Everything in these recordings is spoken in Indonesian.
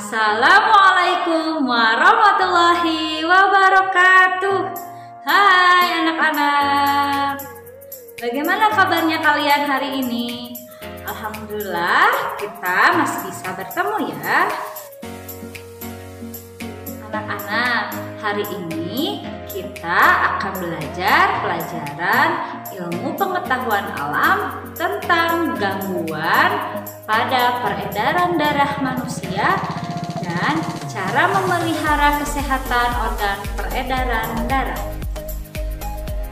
Assalamualaikum warahmatullahi wabarakatuh. Hai anak-anak, bagaimana kabarnya kalian hari ini? Alhamdulillah kita masih bisa bertemu ya. Anak-anak, hari ini kita akan belajar pelajaran ilmu pengetahuan alam tentang gangguan pada peredaran darah manusia dan cara memelihara kesehatan organ peredaran darah.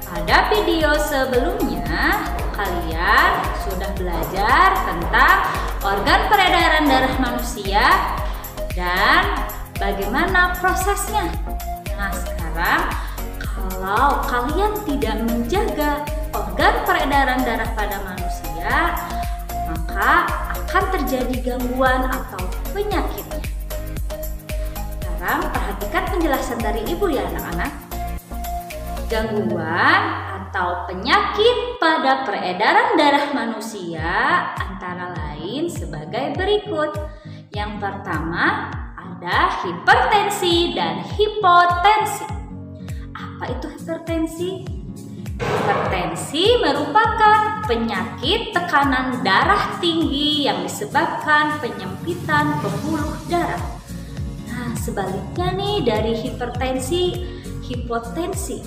Pada video sebelumnya, kalian sudah belajar tentang organ peredaran darah manusia dan bagaimana prosesnya. Nah, sekarang kalau kalian tidak menjaga organ peredaran darah pada manusia, maka akan terjadi gangguan atau penyakitnya. Sekarang perhatikan penjelasan dari ibu ya anak-anak. Gangguan atau penyakit pada peredaran darah manusia antara lain sebagai berikut. Yang pertama ada hipertensi dan hipotensi. Apa itu hipertensi? Hipertensi merupakan penyakit tekanan darah tinggi yang disebabkan penyempitan pembuluh darah. Nah, sebaliknya nih dari hipertensi, hipotensi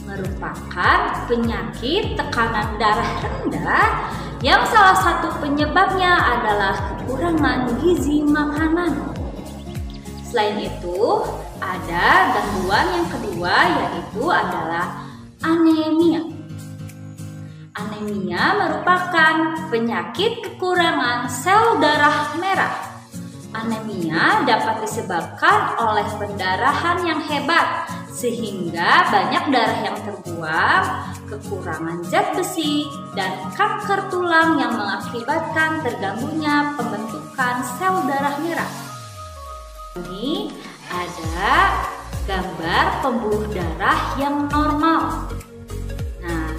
merupakan penyakit tekanan darah rendah yang salah satu penyebabnya adalah kekurangan gizi makanan. Selain itu, ada gangguan yang kedua yaitu adalah anemia. Anemia merupakan penyakit kekurangan sel darah merah. Anemia dapat disebabkan oleh pendarahan yang hebat sehingga banyak darah yang terbuang, kekurangan zat besi, dan kanker tulang yang mengakibatkan terganggunya pembentukan sel darah merah. Ini ada gambar pembuluh darah yang normal. Nah,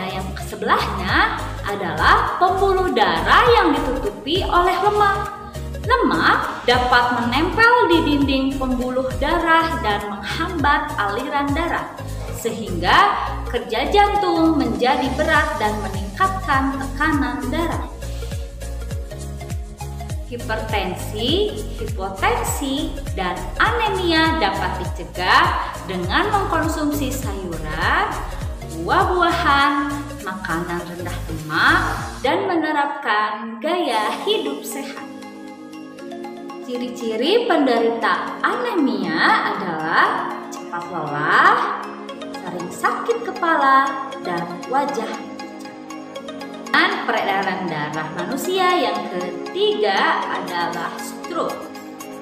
yang sebelahnya adalah pembuluh darah yang ditutupi oleh lemak. Lemak dapat menempel di dinding pembuluh darah dan menghambat aliran darah, sehingga kerja jantung menjadi berat dan meningkatkan tekanan darah. Hipertensi, hipotensi, dan anemia dapat dicegah dengan mengkonsumsi sayuran, buah-buahan, makanan rendah lemak, dan menerapkan gaya hidup sehat. Ciri-ciri penderita anemia adalah cepat lelah, sering sakit kepala, dan wajah pucat. Peredaran darah manusia yang ketiga adalah stroke.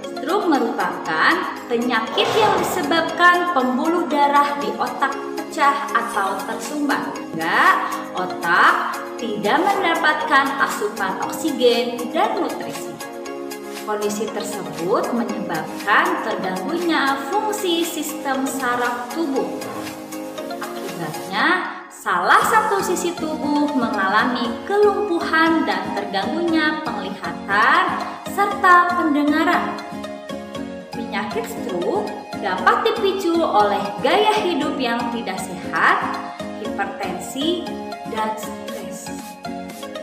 Stroke merupakan penyakit yang disebabkan pembuluh darah di otak pecah atau tersumbat, sehingga otak tidak mendapatkan asupan oksigen dan nutrisi. Kondisi tersebut menyebabkan terganggunya fungsi sistem saraf tubuh. Akibatnya, salah satu sisi tubuh mengalami kelumpuhan dan terganggunya penglihatan serta pendengaran. Penyakit stroke dapat dipicu oleh gaya hidup yang tidak sehat, hipertensi, dan stres.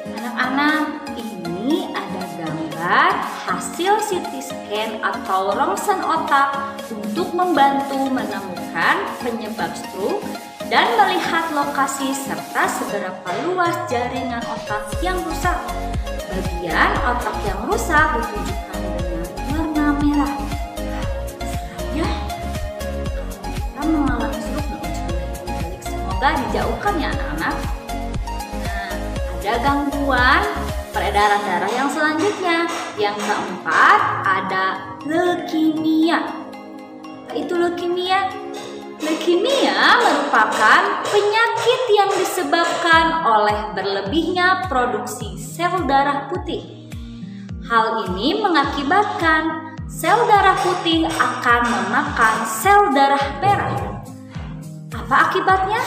Anak-anak, ini ada gambar hasil CT scan atau rongsen otak untuk membantu menemukan penyebab stroke dan melihat lokasi serta seberapa luas jaringan otak yang rusak. Bagian otak yang rusak ditunjukkan dengan warna merah. Selanjutnya, kita mengalami stroke, semoga dijauhkan ya anak-anak. Nah, ada gangguan peredaran darah yang selanjutnya. Yang keempat ada leukemia. Apa itu leukemia? Leukemia merupakan penyakit yang disebabkan oleh berlebihnya produksi sel darah putih. Hal ini mengakibatkan sel darah putih akan memakan sel darah merah. Apa akibatnya?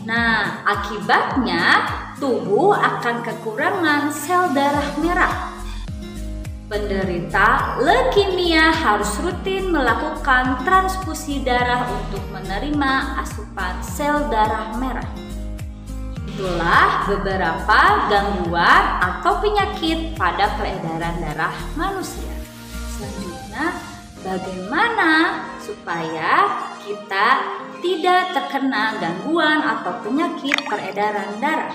Nah, akibatnya tubuh akan kekurangan sel darah merah. Penderita leukemia harus rutin melakukan transfusi darah untuk menerima asupan sel darah merah. Itulah beberapa gangguan atau penyakit pada peredaran darah manusia. Selanjutnya, bagaimana supaya kita tidak terkena gangguan atau penyakit peredaran darah?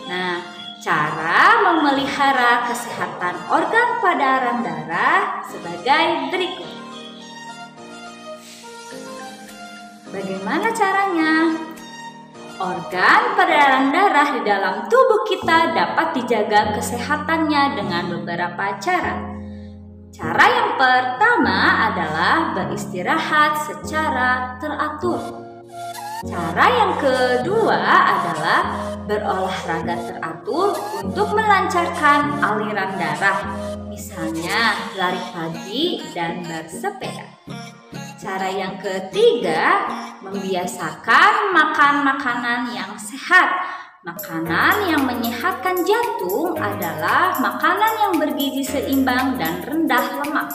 Nah, cara memelihara kesehatan organ peredaran darah sebagai berikut. Bagaimana caranya? Organ peredaran darah di dalam tubuh kita dapat dijaga kesehatannya dengan beberapa cara. Cara yang pertama adalah beristirahat secara teratur. Cara yang kedua adalah berolahraga teratur untuk melancarkan aliran darah, misalnya lari pagi dan bersepeda. Cara yang ketiga, membiasakan makan makanan yang sehat. Makanan yang menyehatkan jantung adalah makanan yang bergizi seimbang dan rendah lemak.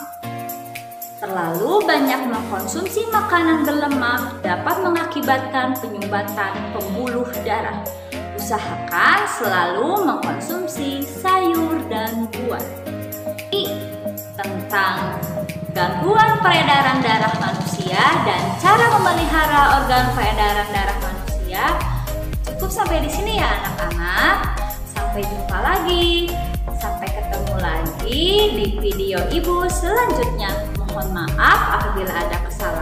Terlalu banyak mengkonsumsi makanan berlemak dapat mengakibatkan penyumbatan pembuluh darah. Usahakan selalu mengkonsumsi sayur dan buah. Tentang gangguan peredaran darah manusia dan cara memelihara organ peredaran darah manusia. Cukup sampai di sini ya anak-anak. Sampai jumpa lagi. Sampai ketemu lagi di video ibu selanjutnya. Mohon maaf apabila ada kesalahan.